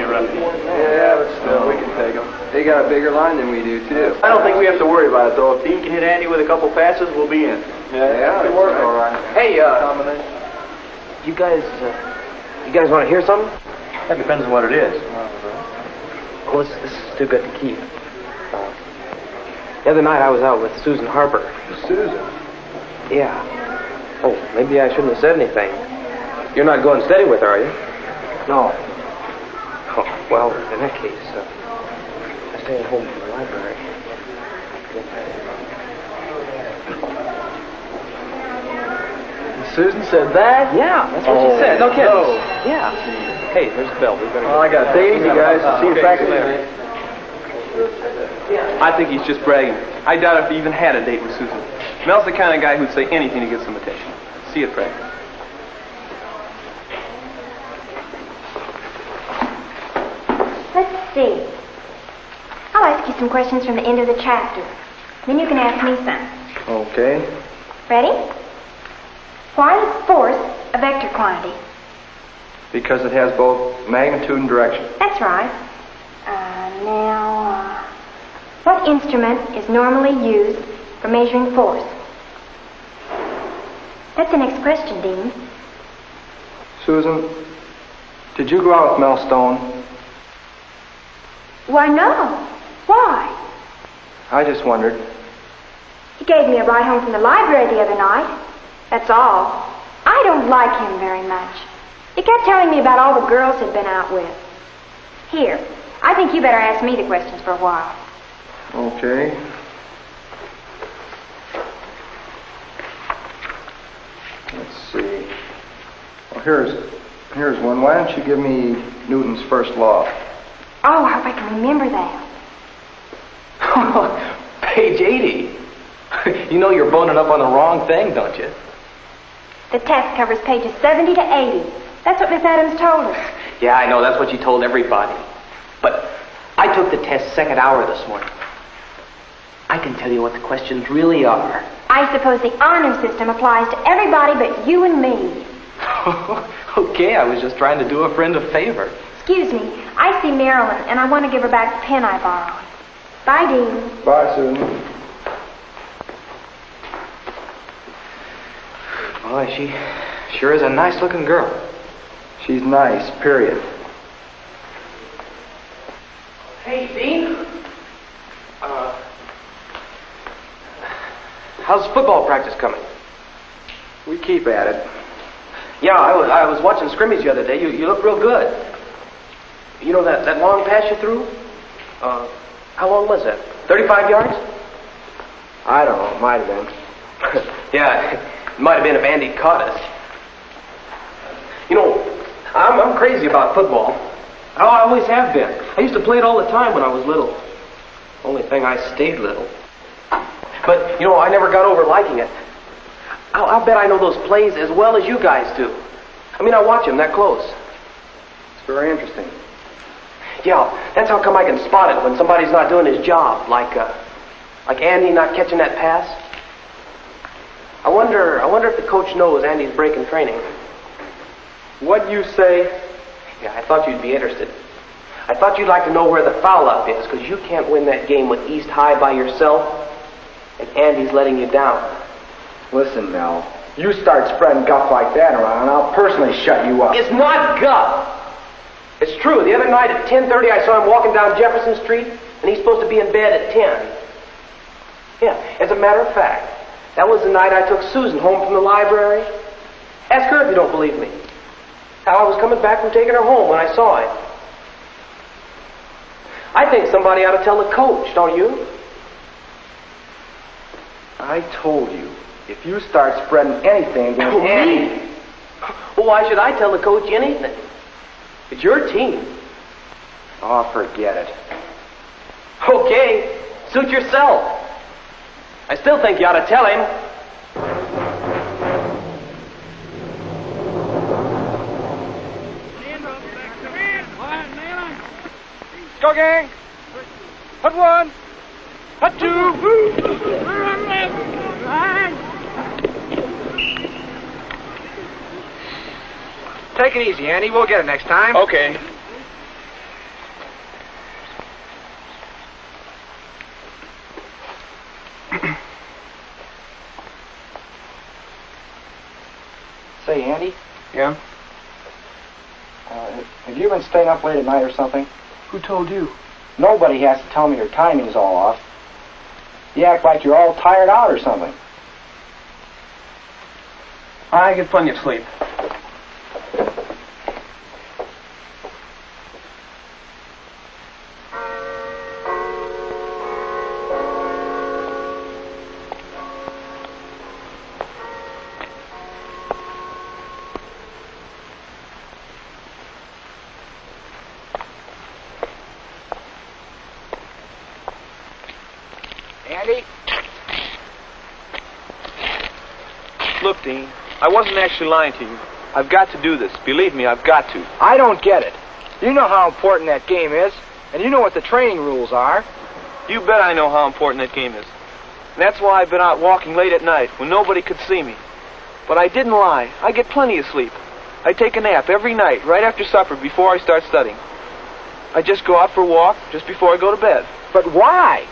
Rusty. Yeah, but still, we can take them. They got a bigger line than we do, too. I don't think we have to worry about it, though. If Dean can hit Andy with a couple passes, we'll be in. Yeah, it works all right. Hey, you guys want to hear something? That depends on what it is. Well, this is too good to keep. The other night I was out with Susan Harper. Susan? Yeah. Oh, maybe I shouldn't have said anything. You're not going steady with her, are you? No. Oh, well, in that case, I stay at home from the library. Susan said that? Yeah, that's what she said. No kidding. No. Yeah. Hey, there's the bell. We better. Well, I got to take it easy, guys. See you back later. I think he's just bragging. I doubt if he even had a date with Susan. Mel's the kind of guy who'd say anything to get some attention. See you, Frank. Let's see. I'll ask you some questions from the end of the chapter. Then you can ask me some. Okay. Ready? Why is force a vector quantity? Because it has both magnitude and direction. That's right. What instrument is normally used for measuring force? That's the next question, Dean. Susan, did you go out with Mel Stone? Why, no. Why? I just wondered. He gave me a ride home from the library the other night. That's all. I don't like him very much. He kept telling me about all the girls he'd been out with. Here, I think you better ask me the questions for a while. Okay. Let's see. Well, here's one. Why don't you give me Newton's first law? Oh, I hope I can remember that. Page 80. You know you're boning up on the wrong thing, don't you? The test covers pages 70 to 80. That's what Miss Adams told us. Yeah, I know. That's what she told everybody. But I took the test second hour this morning. I can tell you what the questions really are. I suppose the honor system applies to everybody but you and me. Okay, I was just trying to do a friend a favor. Excuse me. I see Marilyn, and I want to give her back the pen I borrowed. Bye, Dean. Bye, Susan. Boy, she sure is a nice-looking girl. She's nice, period. Hey, Dean. How's football practice coming? We keep at it. Yeah, I was watching scrimmage the other day. You look real good. You know that long pass you threw? How long was that? 35 yards? I don't know. It might have been. Yeah, it might have been if Andy caught us. You know, I'm crazy about football. I always have been. I used to play it all the time when I was little. Only thing, I stayed little. But, you know, I never got over liking it. I'll bet I know those plays as well as you guys do. I mean, I watch them that close. It's very interesting. Yeah, that's how come I can spot it when somebody's not doing his job, like Andy not catching that pass. I wonder if the coach knows Andy's breaking training. What you say? Yeah, I thought you'd be interested. I thought you'd like to know where the foul-up is, because you can't win that game with East High by yourself, and Andy's letting you down. Listen, Mel. You start spreading guff like that around, and I'll personally shut you up. It's not guff. It's true. The other night at 10:30, I saw him walking down Jefferson Street, and he's supposed to be in bed at 10. Yeah, as a matter of fact, that was the night I took Susan home from the library. Ask her if you don't believe me. How I was coming back from taking her home when I saw it. I think somebody ought to tell the coach, don't you? I told you, if you start spreading anything against Andy... Well, why should I tell the coach anything? It's your team. Oh, forget it. Okay, suit yourself. I still think you ought to tell him. Go, gang. Hut one. Hut two. Take it easy, Andy. We'll get it next time. Okay. Yeah? Have you been staying up late at night or something? Who told you? Nobody has to tell me your timing's all off. You act like you're all tired out or something. I get plenty of sleep. Andy? Look, Dean, I wasn't actually lying to you. I've got to do this. Believe me, I've got to. I don't get it. You know how important that game is, and you know what the training rules are. You bet I know how important that game is. And that's why I've been out walking late at night when nobody could see me. But I didn't lie. I get plenty of sleep. I take a nap every night, right after supper, before I start studying. I just go out for a walk just before I go to bed. But why?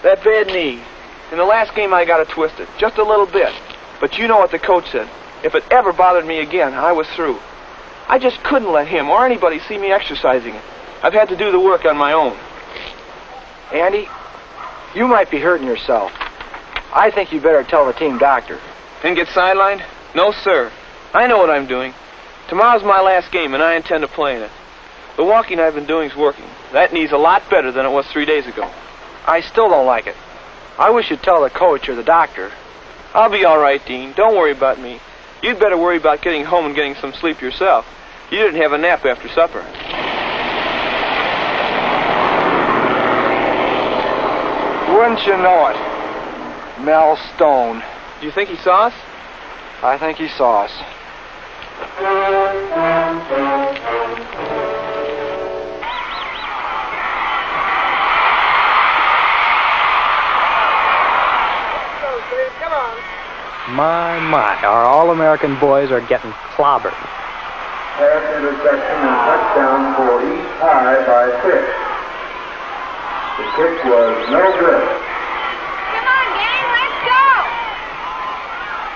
That bad knee. In the last game I got it twisted, just a little bit. But you know what the coach said. If it ever bothered me again, I was through. I just couldn't let him or anybody see me exercising it. I've had to do the work on my own. Andy, you might be hurting yourself. I think you better tell the team doctor. And get sidelined? No, sir. I know what I'm doing. Tomorrow's my last game, and I intend to play in it. The walking I've been doing's working. That knee's a lot better than it was 3 days ago. I still don't like it. I wish you'd tell the coach or the doctor. I'll be all right, Dean. Don't worry about me. You'd better worry about getting home and getting some sleep yourself. You didn't have a nap after supper. Wouldn't you know it? Mel Stone. Do you think he saw us? I think he saw us. My, our All-American boys are getting clobbered. Pass interception and touchdown for East High by 6. The kick was no good. Come on, gang, let's go!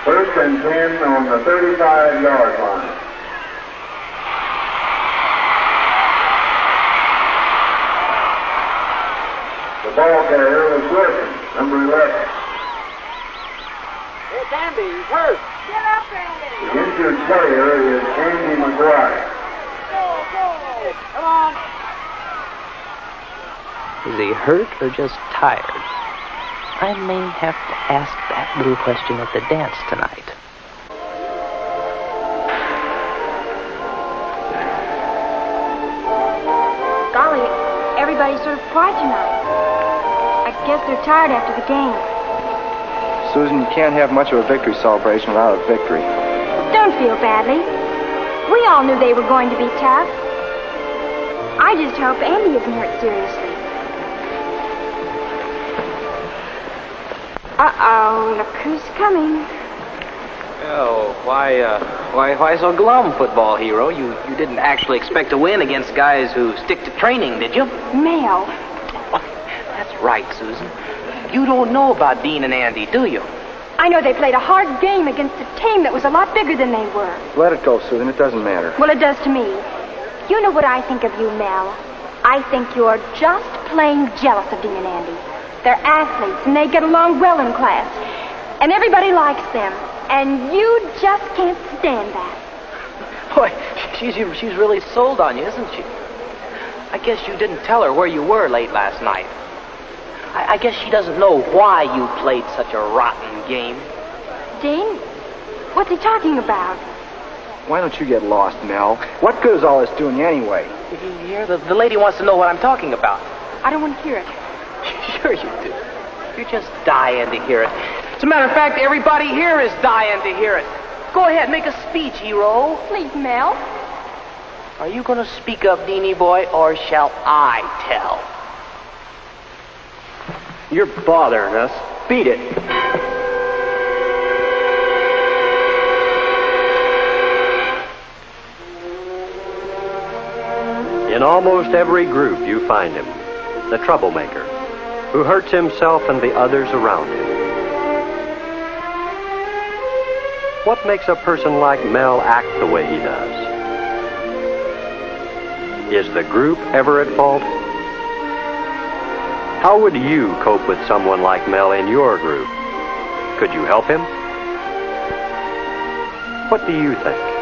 First and 10 on the 35-yard line. The ball carrier is Wilson, number 11. It's Andy. He's hurt. Get up, Andy! The injured player is Andy McGuire. Go. Come on. Is he hurt or just tired? I may have to ask that little question at the dance tonight. Golly, everybody's sort of quiet tonight. I guess they're tired after the game. Susan, you can't have much of a victory celebration without a victory. Don't feel badly. We all knew they were going to be tough. I just hope Andy isn't hurt seriously. Uh-oh, look who's coming. Oh, why so glum, football hero? You didn't actually expect to win against guys who stick to training, did you? Mel. That's right, Susan. You don't know about Dean and Andy, do you? I know they played a hard game against a team that was a lot bigger than they were. Let it go, Susan. It doesn't matter. Well, it does to me. You know what I think of you, Mel. I think you're just plain jealous of Dean and Andy. They're athletes, and they get along well in class. And everybody likes them. And you just can't stand that. Boy, she's really sold on you, isn't she? I guess you didn't tell her where you were late last night. I guess she doesn't know why you played such a rotten game. Dean, what's he talking about? Why don't you get lost, Mel? What good is all this doing you anyway? Did you hear? The lady wants to know what I'm talking about. I don't want to hear it. Sure you do. You're just dying to hear it. As a matter of fact, everybody here is dying to hear it. Go ahead, make a speech, hero. Please, Mel. Are you going to speak up, Deanie boy, or shall I tell? You're bothering us. Beat it. In almost every group you find him, the troublemaker, who hurts himself and the others around him. What makes a person like Mel act the way he does? Is the group ever at fault? How would you cope with someone like Mel in your group? Could you help him? What do you think?